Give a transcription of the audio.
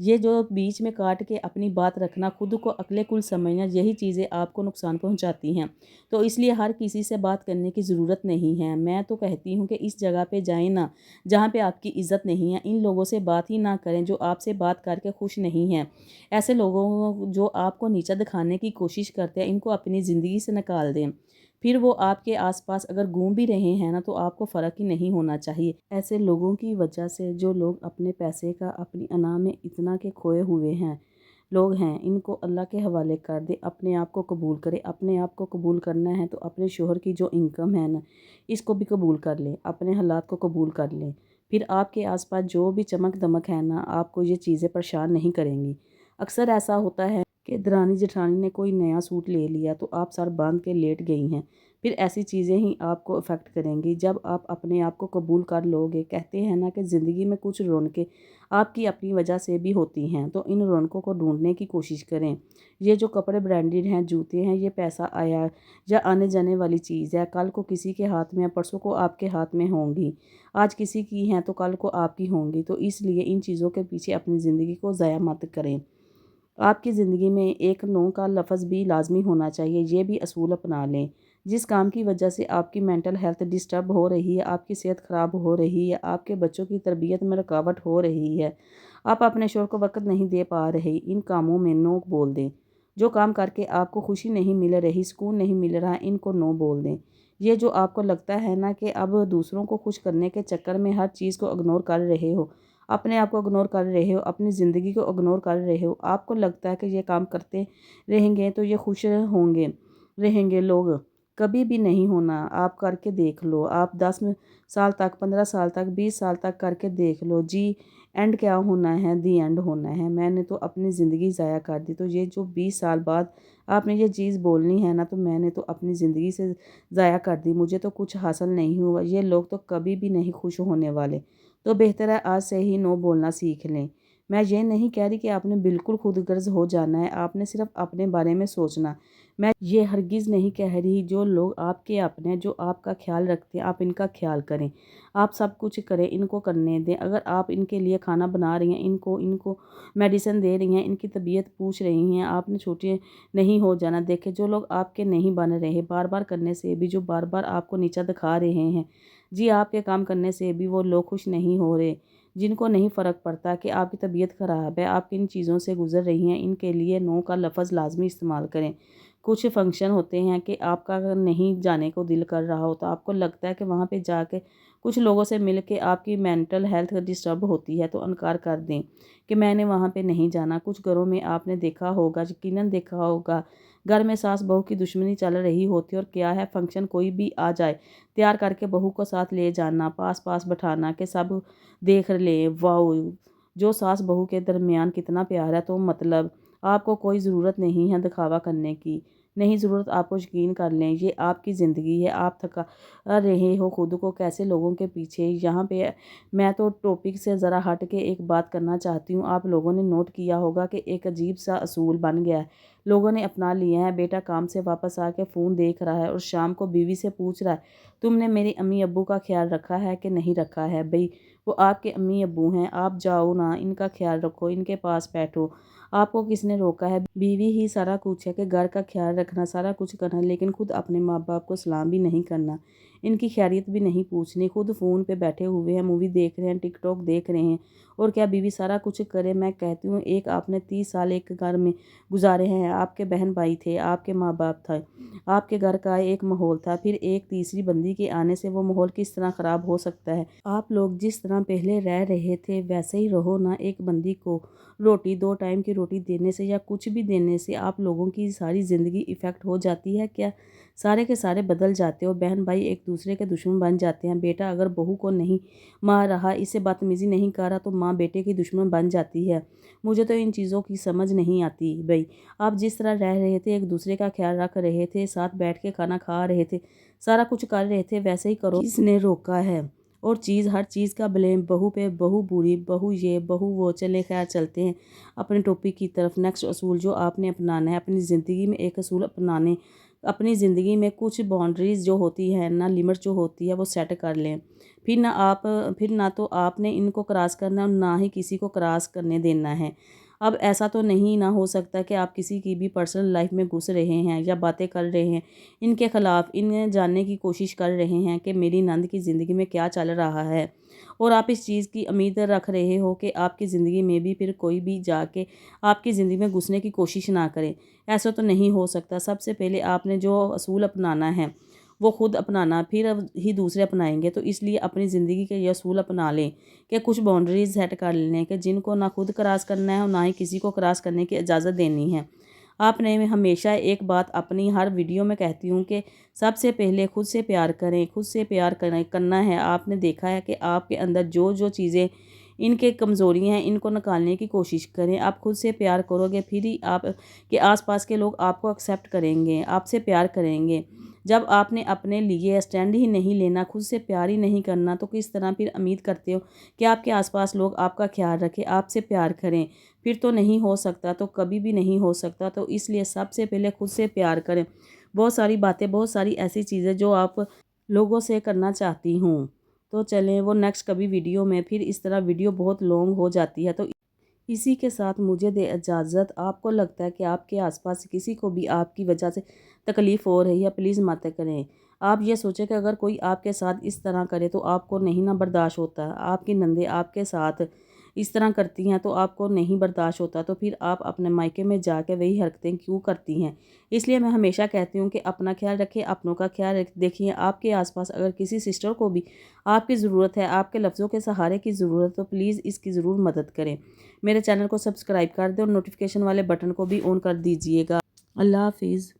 یہ جو بیچ میں کاٹ کے اپنی بات رکھنا، خود کو عقل کل سمجھنا، یہی چیزیں آپ کو نقصان پہنچاتی ہیں۔ تو اس لیے ہر کسی سے بات کرنے کی ضرورت نہیں ہے۔ میں تو کہتی ہوں کہ اس جگہ پہ جائیں نا جہاں پہ آپ کی عزت نہیں ہے، ان لوگوں سے بات ہی نہ کریں جو آپ سے بات کر کے خوش نہیں ہیں۔ ایسے لوگوں جو آپ کو نیچا دکھانے کی کوشش کرتے ہیں، ان کو اپنی زندگی سے نکال دیں۔ پھر وہ آپ کے آس پاس اگر گھوم بھی رہے ہیں نا تو آپ کو فرق ہی نہیں ہونا چاہیے۔ ایسے لوگوں کی وجہ سے جو لوگ اپنے پیسے کا اپنی انا میں اتنا کہ کھوئے ہوئے ہیں لوگ ہیں، ان کو اللہ کے حوالے کر دے، اپنے آپ کو قبول کرے۔ اپنے آپ کو قبول کرنا ہے تو اپنے شوہر کی جو انکم ہے نا اس کو بھی قبول کر لیں، اپنے حالات کو قبول کر لیں۔ پھر آپ کے آس پاس جو بھی چمک دمک ہے نا آپ کو یہ چیزیں پریشان نہیں کریں گی۔ اکثر ایسا ہوتا ہے کہ درانی جٹھانی نے کوئی نیا سوٹ لے لیا تو آپ سر باندھ کے لیٹ گئی ہیں، پھر ایسی چیزیں ہی آپ کو افیکٹ کریں گی۔ جب آپ اپنے آپ کو قبول کر لو گے، کہتے ہیں نا کہ زندگی میں کچھ رونقیں آپ کی اپنی وجہ سے بھی ہوتی ہیں، تو ان رونقوں کو ڈھونڈنے کی کوشش کریں۔ یہ جو کپڑے برانڈڈ ہیں، جوتے ہیں، یہ پیسہ آیا یا آنے جانے والی چیز ہے، کل کو کسی کے ہاتھ میں، پرسوں کو آپ کے ہاتھ میں ہوں گی، آج کسی کی ہیں تو کل کو آپ کی ہوں گی۔ تو اس لیے ان چیزوں کے پیچھے اپنی زندگی کو ضائع مت کریں۔ آپ کی زندگی میں ایک نو کا لفظ بھی لازمی ہونا چاہیے، یہ بھی اصول اپنا لیں۔ جس کام کی وجہ سے آپ کی مینٹل ہیلتھ ڈسٹرب ہو رہی ہے، آپ کی صحت خراب ہو رہی ہے، آپ کے بچوں کی تربیت میں رکاوٹ ہو رہی ہے، آپ اپنے شوہر کو وقت نہیں دے پا رہے، ان کاموں میں نو بول دیں۔ جو کام کر کے آپ کو خوشی نہیں مل رہی، سکون نہیں مل رہا، ان کو نو بول دیں۔ یہ جو آپ کو لگتا ہے نا کہ اب دوسروں کو خوش کرنے کے چکر میں ہر چیز کو اگنور کر رہے ہو، اپنے آپ کو اگنور کر رہے ہو، اپنی زندگی کو اگنور کر رہے ہو، آپ کو لگتا ہے کہ یہ کام کرتے رہیں گے تو یہ خوش رہیں گے لوگ، کبھی بھی نہیں ہونا۔ آپ کر کے دیکھ لو، آپ 10 سال تک، 15 سال تک، 20 سال تک کر کے دیکھ لو جی، اینڈ کیا ہونا ہے؟ دی اینڈ ہونا ہے۔ میں نے تو اپنی زندگی ضائع کر دی، تو یہ جو 20 سال بعد آپ نے یہ چیز بولنی ہے نا تو میں نے تو اپنی زندگی سے ضائع کر دی، مجھے تو کچھ حاصل نہیں ہوا، یہ لوگ تو کبھی بھی نہیں خوش ہونے والے۔ تو بہتر ہے آج سے ہی نو بولنا سیکھ لیں۔ میں یہ نہیں کہہ رہی کہ آپ نے بالکل خود غرض ہو جانا ہے، آپ نے صرف اپنے بارے میں سوچنا۔ میں یہ ہرگز نہیں کہہ رہی جو لوگ آپ کے اپنے، جو آپ کا خیال رکھتے ہیں، آپ ان کا خیال کریں، آپ سب کچھ کریں، ان کو کرنے دیں۔ اگر آپ ان کے لیے کھانا بنا رہی ہیں، ان کو میڈیسن دے رہی ہیں، ان کی طبیعت پوچھ رہی ہیں، آپ نے چھوٹے نہیں ہو جانا۔ دیکھیں جو لوگ آپ کے نہیں بن رہے، بار بار کرنے سے بھی جو بار بار آپ کو نیچا دکھا رہے ہیں، جی آپ کے کام کرنے سے بھی وہ لوگ خوش نہیں ہو رہے، جن کو نہیں فرق پڑتا کہ آپ کی طبیعت خراب ہے، آپ کن چیزوں سے گزر رہی ہیں، ان کے لیے نو کا لفظ لازمی استعمال کریں۔ کچھ فنکشن ہوتے ہیں کہ آپ کا اگر نہیں جانے کو دل کر رہا ہو تو آپ کو لگتا ہے کہ وہاں پہ جا کے کچھ لوگوں سے مل کے آپ کی مینٹل ہیلتھ ڈسٹرب ہوتی ہے تو انکار کر دیں کہ میں نے وہاں پہ نہیں جانا۔ کچھ گھروں میں آپ نے دیکھا ہوگا، یقیناً دیکھا ہوگا، گھر میں ساس بہو کی دشمنی چل رہی ہوتی ہے، اور کیا ہے فنکشن کوئی بھی آ جائے تیار کر کے بہو کو ساتھ لے جانا، پاس بٹھانا کہ سب دیکھ لیں، واؤ جو ساس بہو کے درمیان کتنا پیار ہے۔ تو مطلب آپ کو کوئی ضرورت نہیں ہے دکھاوا کرنے کی، نہیں ضرورت، آپ کو یقین کر لیں یہ آپ کی زندگی ہے، آپ تھکا رہے ہو خود کو کیسے لوگوں کے پیچھے۔ یہاں پہ میں تو ٹاپک سے ذرا ہٹ کے ایک بات کرنا چاہتی ہوں۔ آپ لوگوں نے نوٹ کیا ہوگا کہ ایک عجیب سا اصول بن گیا ہے، لوگوں نے اپنا لیا ہے، بیٹا کام سے واپس آ کے فون دیکھ رہا ہے اور شام کو بیوی سے پوچھ رہا ہے تم نے میری امی ابو کا خیال رکھا ہے کہ نہیں رکھا ہے؟ بھئی وہ آپ کے امی ابو ہیں، آپ جاؤ نا، ان کا خیال رکھو، ان کے پاس بیٹھو، آپ کو کس نے روکا ہے؟ بیوی ہی سارا کچھ ہے کہ گھر کا خیال رکھنا، سارا کچھ کرنا، لیکن خود اپنے ماں باپ کو سلام بھی نہیں کرنا، ان کی خیریت بھی نہیں پوچھنی، خود فون پہ بیٹھے ہوئے ہیں، مووی دیکھ رہے ہیں، ٹک ٹاک دیکھ رہے ہیں، اور کیا بیوی سارا کچھ کرے؟ میں کہتی ہوں ایک آپ نے 30 سال ایک گھر میں گزارے ہیں، آپ کے بہن بھائی تھے، آپ کے ماں باپ تھے، آپ کے گھر کا ایک ماحول تھا، پھر ایک تیسری بندی کے آنے سے وہ ماحول کس طرح خراب ہو سکتا ہے؟ آپ لوگ جس طرح پہلے رہ رہے تھے ویسے ہی رہو نا۔ ایک بندی کو روٹی، 2 ٹائم کی روٹی دینے سے یا کچھ بھی دینے سے آپ لوگوں کی ساری زندگی افیکٹ ہو جاتی ہے کیا؟ سارے کے سارے بدل جاتے ہو، بہن بھائی ایک دوسرے کے دشمن بن جاتے ہیں، بیٹا اگر بہو کو نہیں مار رہا، اس سے بدتمیزی نہیں کر رہا تو ماں بیٹے کی دشمن بن جاتی ہے۔ مجھے تو ان چیزوں کی سمجھ نہیں آتی بھائی۔ آپ جس طرح رہ رہے تھے، ایک دوسرے کا خیال رکھ رہے تھے، ساتھ بیٹھ کے کھانا کھا رہے تھے، سارا کچھ کر رہے تھے، ویسے ہی کرو۔ کس نے روکا ہے؟ اور ہر چیز کا بلیم بہو پہ، بہو بری، بہو یہ، بہو وہ، چلے خیر چلتے ہیں اپنے ٹاپک کی طرف۔ نیکسٹ اصول جو آپ نے اپنانا ہے اپنی زندگی میں، ایک اصول اپنانے اپنی زندگی میں کچھ باؤنڈریز جو ہوتی ہیں نا، لمٹ جو ہوتی ہے وہ سیٹ کر لیں۔ پھر نہ تو آپ نے ان کو کراس کرنا ہے اور نہ ہی کسی کو کراس کرنے دینا ہے۔ اب ایسا تو نہیں نہ ہو سکتا کہ آپ کسی کی بھی پرسنل لائف میں گھس رہے ہیں یا باتیں کر رہے ہیں، ان کے خلاف انہیں جاننے کی کوشش کر رہے ہیں کہ میری نند کی زندگی میں کیا چل رہا ہے، اور آپ اس چیز کی امید رکھ رہے ہو کہ آپ کی زندگی میں بھی پھر کوئی بھی جا کے آپ کی زندگی میں گھسنے کی کوشش نہ کرے۔ ایسا تو نہیں ہو سکتا۔ سب سے پہلے آپ نے جو اصول اپنانا ہے وہ خود اپنانا، پھر ہی دوسرے اپنائیں گے۔ تو اس لیے اپنی زندگی کے یہ اصول اپنا لیں کہ کچھ باؤنڈریز سیٹ کر لیں کہ جن کو نہ خود کراس کرنا ہے اور نہ ہی کسی کو کراس کرنے کی اجازت دینی ہے۔ آپ نے ہمیشہ ایک بات اپنی ہر ویڈیو میں کہتی ہوں کہ سب سے پہلے خود سے پیار کریں، خود سے پیار کرنا ہے۔ آپ نے دیکھا ہے کہ آپ کے اندر جو جو چیزیں ان کے کمزوریاں ہیں ان کو نکالنے کی کوشش کریں۔ آپ خود سے پیار کرو گے پھر ہی آپ کے آس پاس کے لوگ آپ کو ایکسیپٹ کریں گے، آپ سے پیار کریں گے۔ جب آپ نے اپنے لیے اسٹینڈ ہی نہیں لینا، خود سے پیار ہی نہیں کرنا، تو کس طرح پھر امید کرتے ہو کہ آپ کے آس پاس لوگ آپ کا خیال رکھیں، آپ سے پیار کریں؟ پھر تو نہیں ہو سکتا، تو کبھی بھی نہیں ہو سکتا۔ تو اس لیے سب سے پہلے خود سے پیار کریں۔ بہت ساری باتیں، بہت ساری ایسی چیزیں جو آپ لوگوں سے کرنا چاہتی ہوں، تو چلیں وہ نیکسٹ کبھی ویڈیو میں، پھر اس طرح ویڈیو بہت لانگ ہو جاتی ہے۔ تو اسی کے ساتھ مجھے دے اجازت۔ آپ کو لگتا ہے کہ آپ کے آس پاس کسی کو بھی آپ کی وجہ سے تکلیف ہو رہی ہے، پلیز مت کریں۔ آپ یہ سوچیں کہ اگر کوئی آپ کے ساتھ اس طرح کرے تو آپ کو نہیں نہ برداشت ہوتا، آپ کی نندیں آپ کے ساتھ اس طرح کرتی ہیں تو آپ کو نہیں برداشت ہوتا، تو پھر آپ اپنے مائکے میں جا کے وہی حرکتیں کیوں کرتی ہیں؟ اس لیے میں ہمیشہ کہتی ہوں کہ اپنا خیال رکھیں، اپنوں کا خیال دیکھیے۔ آپ کے آس پاس اگر کسی سسٹر کو بھی آپ کی ضرورت ہے، آپ کے لفظوں کے سہارے کی ضرورت، تو پلیز اس کی ضرور مدد کریں۔ میرے چینل کو سبسکرائب کر دیں اور نوٹیفیکیشن والے بٹن کو بھی آن کر دیجیے گا۔ اللہ حافظ۔